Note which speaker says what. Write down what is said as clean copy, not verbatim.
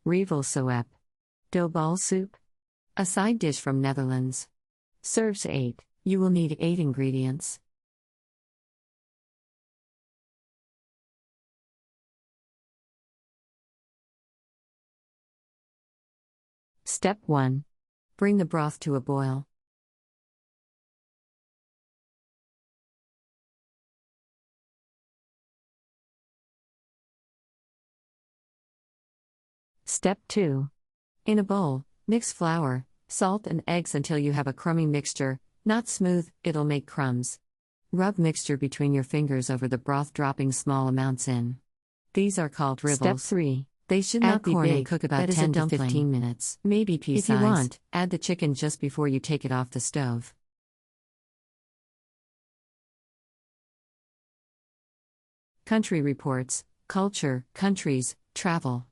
Speaker 1: Rivel Soep. Rivel Soep. A side dish from Netherlands. Serves 8. You will need 8 ingredients. Step 1. Bring the broth to a boil. Step 2. In a bowl, mix flour, salt and eggs until you have a crummy mixture, not smooth, it'll make crumbs. Rub mixture between your fingers over the broth, dropping small amounts in. These are called rivels. Step 3. They should not be big, and cook about 10 to 15 minutes, maybe pea-sized. If you want, add the chicken just before you take it off the stove. Country Reports, Culture, Countries, Travel.